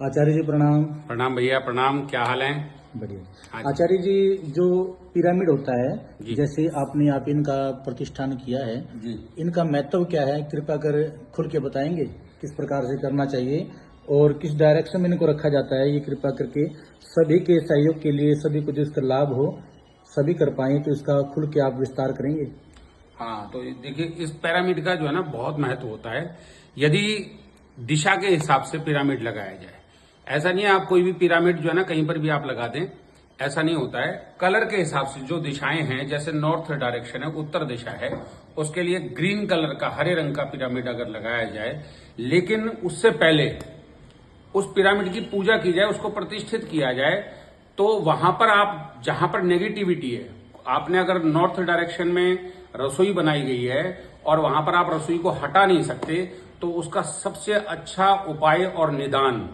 आचार्य जी प्रणाम। प्रणाम भैया, प्रणाम। क्या हाल है? बढ़िया। आचार्य जी, जो पिरामिड होता है, जैसे आपने आप इनका प्रतिष्ठान किया है जी, इनका महत्व क्या है, कृपया कर खुल के बताएंगे? किस प्रकार से करना चाहिए और किस डायरेक्शन में इनको रखा जाता है, ये कृपया करके सभी के सहयोग के लिए, सभी को जो इसका लाभ हो, सभी कर पाए, तो इसका खुल के आप विस्तार करेंगे? हाँ। तो देखिए, इस पिरामिड का जो है ना बहुत महत्व होता है। यदि दिशा के हिसाब से पिरामिड लगाया जाए, ऐसा नहीं है आप कोई भी पिरामिड जो है ना कहीं पर भी आप लगा दें, ऐसा नहीं होता है। कलर के हिसाब से जो दिशाएं हैं, जैसे नॉर्थ डायरेक्शन है, उत्तर दिशा है, उसके लिए ग्रीन कलर का, हरे रंग का पिरामिड अगर लगाया जाए, लेकिन उससे पहले उस पिरामिड की पूजा की जाए, उसको प्रतिष्ठित किया जाए, तो वहां पर आप जहां पर नेगेटिविटी है, आपने अगर नॉर्थ डायरेक्शन में रसोई बनाई गई है और वहां पर आप रसोई को हटा नहीं सकते, तो उसका सबसे अच्छा उपाय और निदान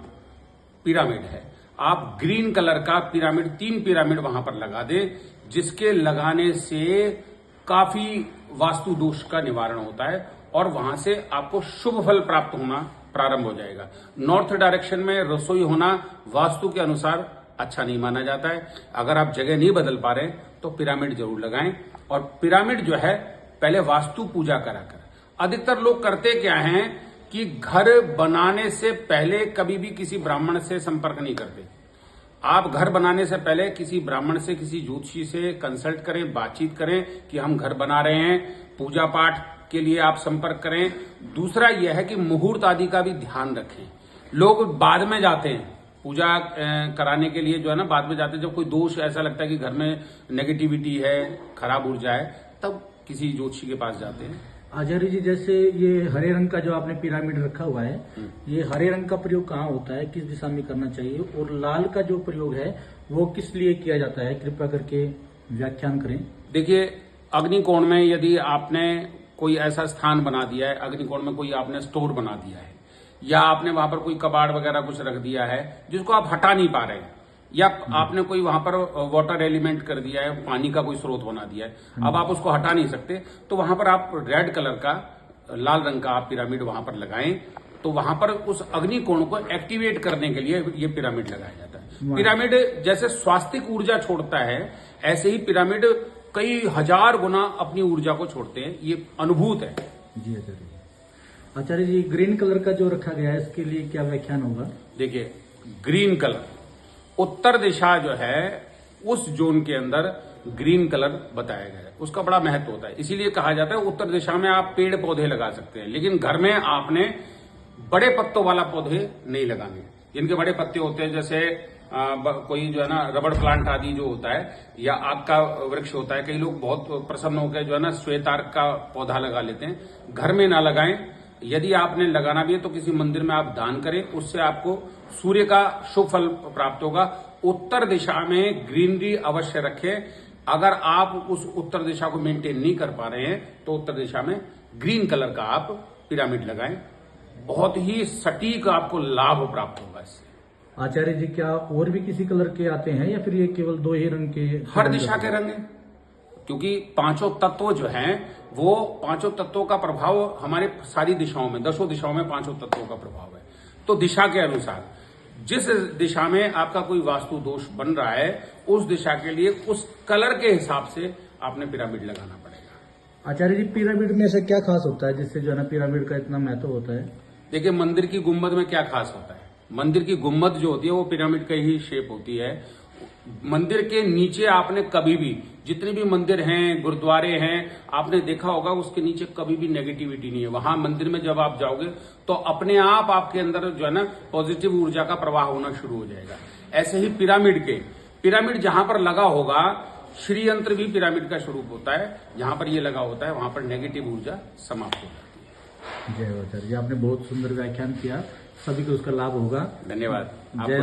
पिरामिड है। आप ग्रीन कलर का पिरामिड, 3 पिरामिड वहां पर लगा दें, जिसके लगाने से काफी वास्तु दोष का निवारण होता है और वहां से आपको शुभ फल प्राप्त होना प्रारंभ हो जाएगा। नॉर्थ डायरेक्शन में रसोई होना वास्तु के अनुसार अच्छा नहीं माना जाता है। अगर आप जगह नहीं बदल पा रहे तो पिरामिड जरूर लगाएं। और पिरामिड जो है, पहले वास्तु पूजा कराकर, अधिकतर लोग करते क्या हैं कि घर बनाने से पहले कभी भी किसी ब्राह्मण से संपर्क नहीं करते। आप घर बनाने से पहले किसी ब्राह्मण से, किसी ज्योतिषी से कंसल्ट करें, बातचीत करें कि हम घर बना रहे हैं, पूजा पाठ के लिए आप संपर्क करें। दूसरा यह है कि मुहूर्त आदि का भी ध्यान रखें। लोग बाद में जाते हैं पूजा कराने के लिए, जो है ना बाद में जाते हैं, जब कोई दोष ऐसा लगता है कि घर में नेगेटिविटी है, खराब ऊर्जा है, तब किसी ज्योतिषी के पास जाते हैं। आचार्य जी, जैसे ये हरे रंग का जो आपने पिरामिड रखा हुआ है, ये हरे रंग का प्रयोग कहाँ होता है, किस दिशा में करना चाहिए, और लाल का जो प्रयोग है वो किस लिए किया जाता है, कृपया करके व्याख्यान करें। देखिए, अग्निकोण में यदि आपने कोई ऐसा स्थान बना दिया है, अग्निकोण में कोई आपने स्टोर बना दिया है, या आपने वहां पर कोई कबाड़ वगैरह कुछ रख दिया है जिसको आप हटा नहीं पा रहे हैं, या आपने कोई वहां पर वाटर एलिमेंट कर दिया है, पानी का कोई स्रोत बना दिया है, अब आप उसको हटा नहीं सकते, तो वहां पर आप रेड कलर का, लाल रंग का आप पिरामिड वहां पर लगाएं। तो वहां पर उस अग्निकोण को एक्टिवेट करने के लिए ये पिरामिड लगाया जाता है। पिरामिड जैसे स्वास्तिक ऊर्जा छोड़ता है, ऐसे ही पिरामिड कई हजार गुना अपनी ऊर्जा को छोड़ते हैं। ये अनुभूत है। जी आचार्य जी, ग्रीन कलर का जो रखा गया है, इसके लिए क्या व्याख्यान होगा? देखिए, ग्रीन कलर, उत्तर दिशा जो है उस जोन के अंदर ग्रीन कलर बताया गया है, उसका बड़ा महत्व होता है। इसीलिए कहा जाता है उत्तर दिशा में आप पेड़ पौधे लगा सकते हैं, लेकिन घर में आपने बड़े पत्तों वाला पौधे नहीं लगाने। जिनके बड़े पत्ते होते हैं, जैसे कोई जो है ना रबड़ प्लांट आदि जो होता है, या आग का वृक्ष होता है, कई लोग बहुत प्रसन्न होकर जो है ना श्वेतार्क का पौधा लगा लेते हैं। घर में ना लगाएं। यदि आपने लगाना भी है तो किसी मंदिर में आप दान करें, उससे आपको सूर्य का शुभ फल प्राप्त होगा। उत्तर दिशा में ग्रीनरी अवश्य रखें। अगर आप उस उत्तर दिशा को मेंटेन नहीं कर पा रहे हैं तो उत्तर दिशा में ग्रीन कलर का आप पिरामिड लगाएं, बहुत ही सटीक आपको लाभ प्राप्त होगा इससे। आचार्य जी, क्या और भी किसी कलर के आते हैं या फिर ये केवल 2 ही रंग के? हर दिशा के रंग हैं, क्योंकि 5 तत्व जो हैं, वो 5 तत्वों का प्रभाव हमारे सारी दिशाओं में, 10 दिशाओं में 5 तत्वों का प्रभाव है। तो दिशा के अनुसार जिस दिशा में आपका कोई वास्तु दोष बन रहा है, उस दिशा के लिए उस कलर के हिसाब से आपने पिरामिड लगाना पड़ेगा। आचार्य जी, पिरामिड में से क्या खास होता है जिससे जो है ना पिरामिड का इतना महत्व होता है? देखिए, मंदिर की गुम्बद में क्या खास होता है? मंदिर की गुम्बद जो होती है वो पिरामिड का ही शेप होती है। मंदिर के नीचे आपने कभी भी, जितने भी मंदिर हैं, गुरुद्वारे हैं, आपने देखा होगा उसके नीचे कभी भी नेगेटिविटी नहीं है। वहां मंदिर में जब आप जाओगे तो अपने आप आपके अंदर जो है ना पॉजिटिव ऊर्जा का प्रवाह होना शुरू हो जाएगा। ऐसे ही पिरामिड जहां पर लगा होगा, श्री यंत्र भी पिरामिड का स्वरूप होता है। जहां पर ये लगा होता है वहां पर नेगेटिव ऊर्जा समाप्त हो जाती है। जय आचार्य जी, आपने बहुत सुंदर व्याख्यान किया, सभी को उसका लाभ होगा। धन्यवाद। जय।